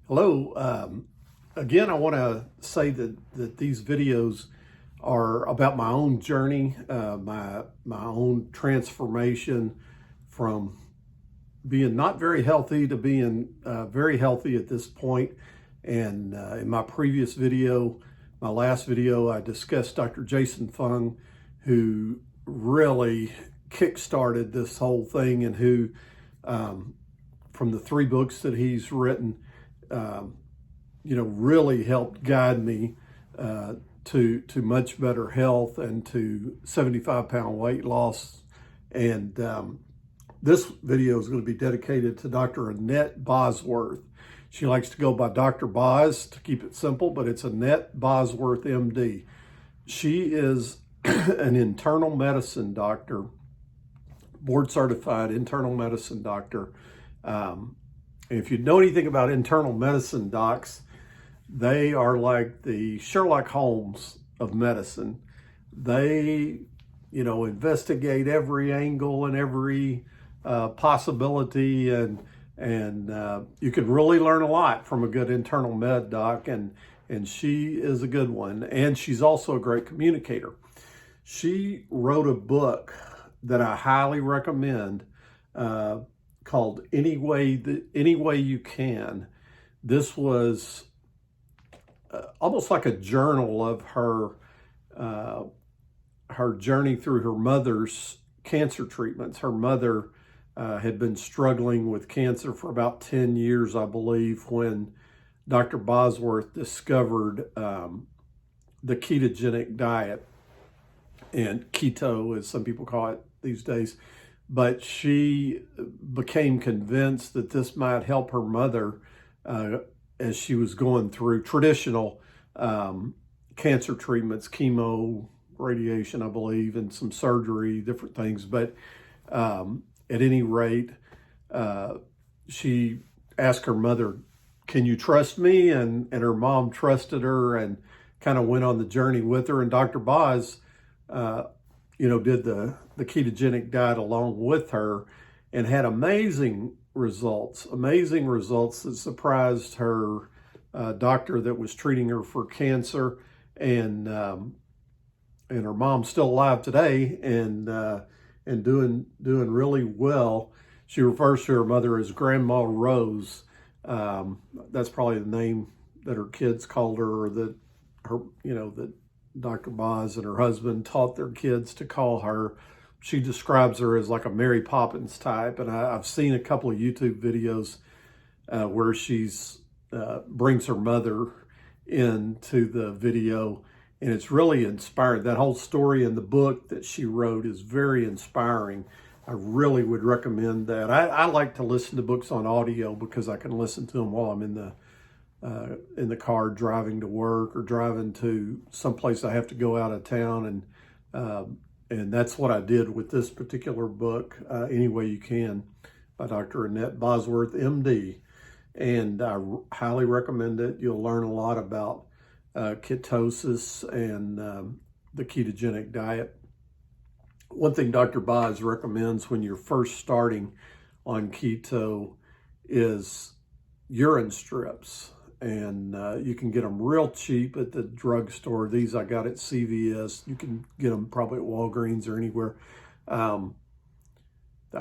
Hello. Again, I want to say that these videos are about my own journey, my own transformation from being not very healthy to being very healthy at this point. And in my previous video, my last video, I discussed Dr. Jason Fung, who really kickstarted this whole thing, and who, from the 3 books that he's written, really helped guide me to much better health and to 75-pound weight loss. And this video is going to be dedicated to Dr. Annette Bosworth. She likes to go by Dr. Boz to keep it simple, but it's Annette Bosworth, MD. She is an internal medicine doctor, board certified internal medicine doctor. If you know anything about internal medicine docs, they are like the Sherlock Holmes of medicine. They, investigate every angle and every possibility, and you can really learn a lot from a good internal med doc, and she is a good one. And she's also a great communicator. She wrote a book that I highly recommend, called Any Way You Can. This was almost like a journal of her journey through her mother's cancer treatments. Her mother had been struggling with cancer for about 10 years, I believe, when Dr. Bosworth discovered the ketogenic diet, and keto, as some people call it these days. But she became convinced that this might help her mother as she was going through traditional cancer treatments, chemo, radiation, I believe, and some surgery, different things. But at any rate, she asked her mother, "Can you trust me?" And her mom trusted her and kind of went on the journey with her. And Dr. Boz, did the ketogenic diet along with her, and had amazing results that surprised her doctor that was treating her for cancer. And her mom's still alive today, and doing really well. She refers to her mother as Grandma Rose. That's probably the name that her kids called her, or that that Dr. Boz and her husband taught their kids to call her. She describes her as like a Mary Poppins type, and I've seen a couple of YouTube videos where she's brings her mother into the video, and it's really inspiring. That whole story in the book that she wrote is very inspiring. I really would recommend that. I like to listen to books on audio because I can listen to them while I'm in the car driving to work, or driving to someplace I have to go out of town, and that's what I did with this particular book, Any Way You Can, by Dr. Annette Bosworth, MD. And I highly recommend it. You'll learn a lot about ketosis and the ketogenic diet. One thing Dr. Boz recommends when you're first starting on keto is urine strips. And you can get them real cheap at the drugstore. These I got at CVS. You can get them probably at Walgreens or anywhere. I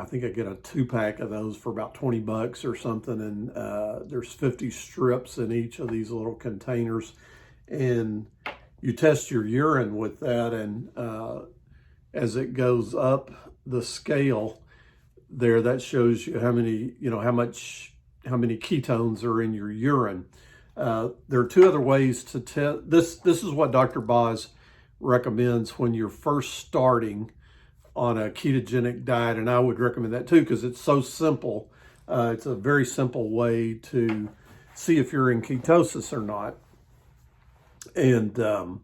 think I get a 2-pack of those for about $20 or something. And there's 50 strips in each of these little containers. And you test your urine with that. And as it goes up the scale there, that shows you how many ketones are in your urine. There are 2 other ways to test. This is what Dr. Boz recommends when you're first starting on a ketogenic diet, and I would recommend that too because it's so simple. It's a very simple way to see if you're in ketosis or not. And there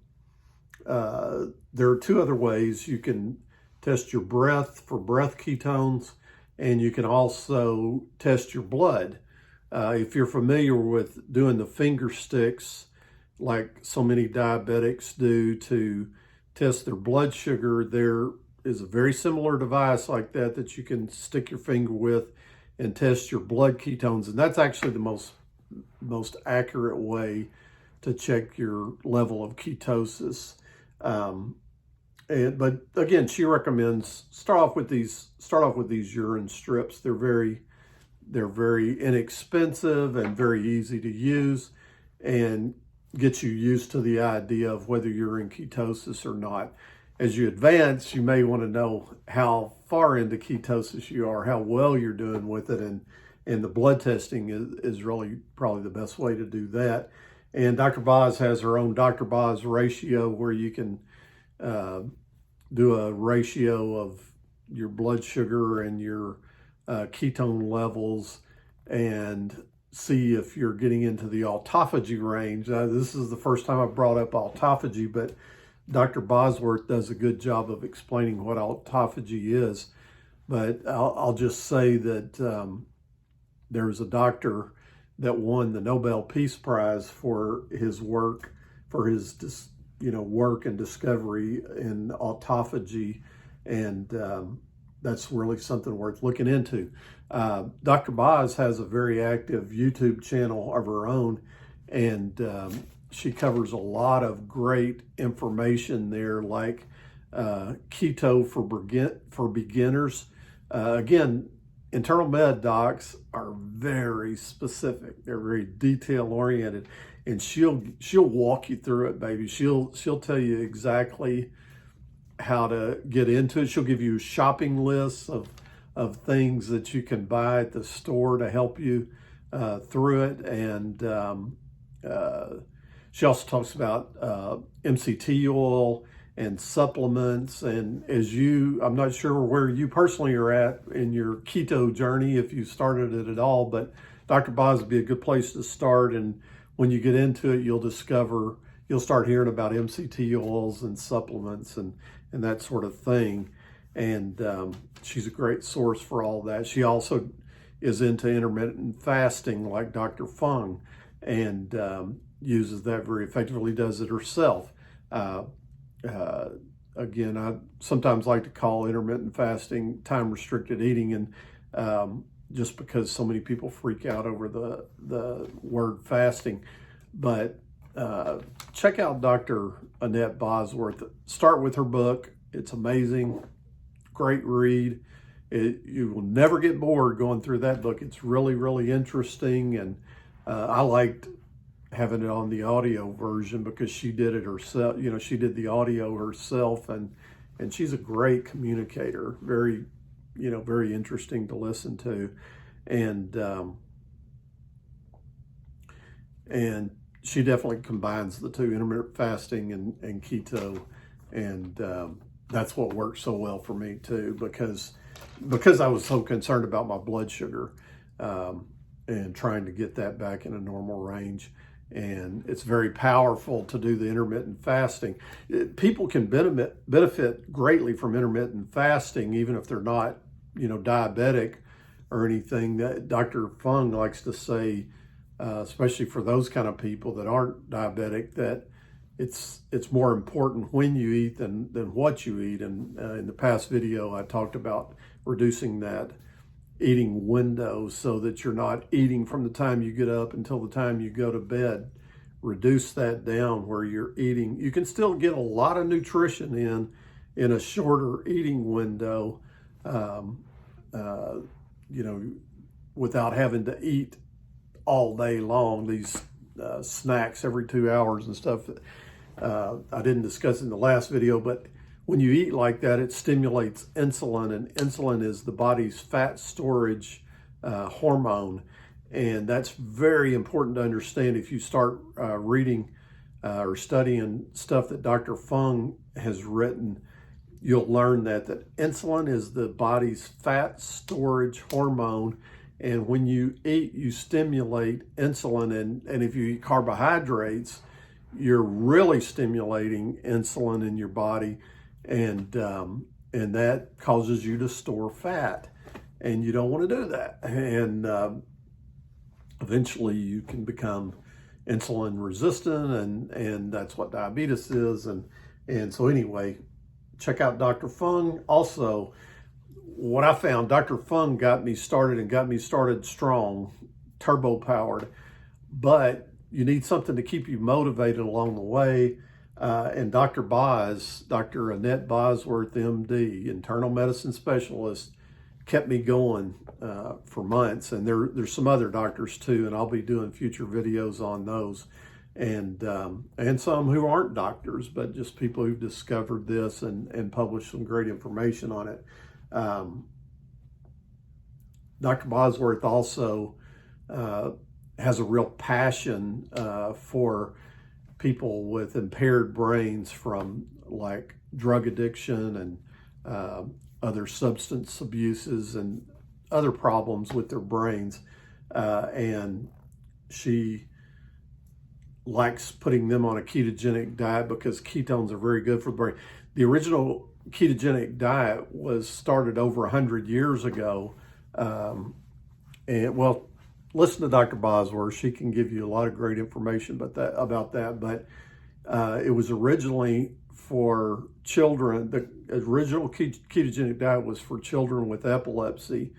are 2 other ways. You can test your breath for breath ketones, and you can also test your blood. If you're familiar with doing the finger sticks, like so many diabetics do, to test their blood sugar, there is a very similar device like that you can stick your finger with and test your blood ketones. And that's actually the most accurate way to check your level of ketosis. But again, she recommends start off with these urine strips. They're very inexpensive and very easy to use, and get you used to the idea of whether you're in ketosis or not. As you advance, you may want to know how far into ketosis you are, how well you're doing with it, and the blood testing is really probably the best way to do that. And Dr. Boz has her own Dr. Boz ratio, where you can do a ratio of your blood sugar and your ketone levels and see if you're getting into the autophagy range. This is the first time I've brought up autophagy, but Dr. Bosworth does a good job of explaining what autophagy is. But I'll just say that there was a doctor that won the Nobel Peace Prize for his work, work and discovery in autophagy, and that's really something worth looking into. Dr. Boz has a very active YouTube channel of her own, and she covers a lot of great information there, like keto for beginners. Again, internal med docs are very specific. They're very detail oriented, and she'll walk you through it, baby. She'll tell you exactly how to get into it. She'll give you shopping lists of things that you can buy at the store to help you through it. And she also talks about MCT oil and supplements. And I'm not sure where you personally are at in your keto journey, if you started it at all, but Dr. Boz would be a good place to start. And when you get into it, you'll start hearing about MCT oils and supplements and that sort of thing. And she's a great source for all that. She also is into intermittent fasting like Dr. Fung, and uses that very effectively, does it herself. Again, I sometimes like to call intermittent fasting time-restricted eating, and just because so many people freak out over the word fasting. But check out Dr. Annette Bosworth. Start with her book. It's amazing. Great read. You will never get bored going through that book. It's really, really interesting. And I liked having it on the audio version because she did it herself. She did the audio herself, and she's a great communicator. Very, very interesting to listen to. And she definitely combines the two, intermittent fasting and keto. And that's what worked so well for me too, because I was so concerned about my blood sugar and trying to get that back in a normal range. And it's very powerful to do the intermittent fasting. People can benefit greatly from intermittent fasting, even if they're not, diabetic or anything. That Dr. Fung likes to say, especially for those kind of people that aren't diabetic, that it's more important when you eat than what you eat. And in the past video, I talked about reducing that eating window so that you're not eating from the time you get up until the time you go to bed. Reduce that down where you're eating. You can still get a lot of nutrition in a shorter eating window, without having to eat all day long, these snacks every 2 hours and stuff. I didn't discuss in the last video, but when you eat like that, it stimulates insulin, and insulin is the body's fat storage hormone. And that's very important to understand. If you start reading or studying stuff that Dr. Fung has written, you'll learn that insulin is the body's fat storage hormone. And when you eat, you stimulate insulin. And if you eat carbohydrates, you're really stimulating insulin in your body. And that causes you to store fat. And you don't want to do that. And eventually you can become insulin resistant, and that's what diabetes is. And so anyway, check out Dr. Fung. Also, what I found, Dr. Fung got me started strong, turbo powered. but you need something to keep you motivated along the way. And Dr. Annette Bosworth, MD, internal medicine specialist, kept me going for months. And there's some other doctors too, and I'll be doing future videos on those. And some who aren't doctors, but just people who've discovered this and published some great information on it. Dr. Bosworth also has a real passion for people with impaired brains from like drug addiction and other substance abuses and other problems with their brains. And she likes putting them on a ketogenic diet because ketones are very good for the brain. The original ketogenic diet was started over 100 years ago. And well, listen to Dr. Bosworth. She can give you a lot of great information about that. But it was originally for children. The original ketogenic diet was for children with epilepsy,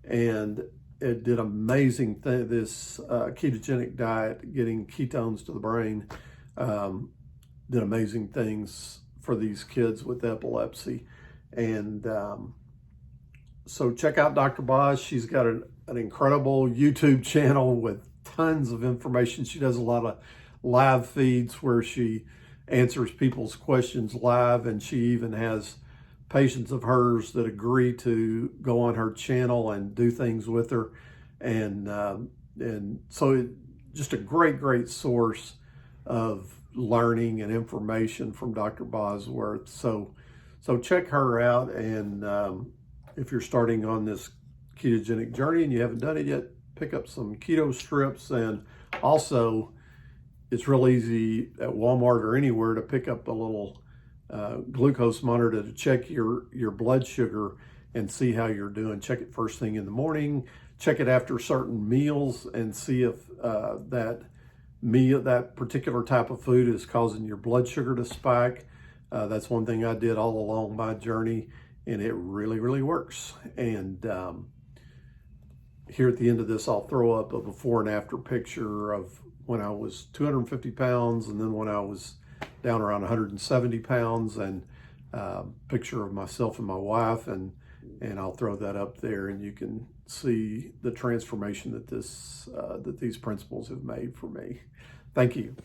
and it did amazing things. This ketogenic diet, getting ketones to the brain, did amazing things for these kids with epilepsy. And so check out Dr. Boz. She's got an incredible YouTube channel with tons of information. She does a lot of live feeds where she answers people's questions live, and she even has patients of hers that agree to go on her channel and do things with her. And so just a great source of learning and information from Dr. Bosworth. So check her out. And if you're starting on this ketogenic journey and you haven't done it yet, pick up some keto strips. And also, it's real easy at Walmart or anywhere to pick up a little glucose monitor to check your blood sugar and see how you're doing. Check it first thing in the morning, check it after certain meals, and see if that particular type of food is causing your blood sugar to spike. That's one thing I did all along my journey, and it really works. And here at the end of this, I'll throw up a before and after picture of when I was 250 pounds and then when I was down around 170 pounds, and picture of myself and my wife, and I'll throw that up there, and you can see the transformation that these principles have made for me. Thank you.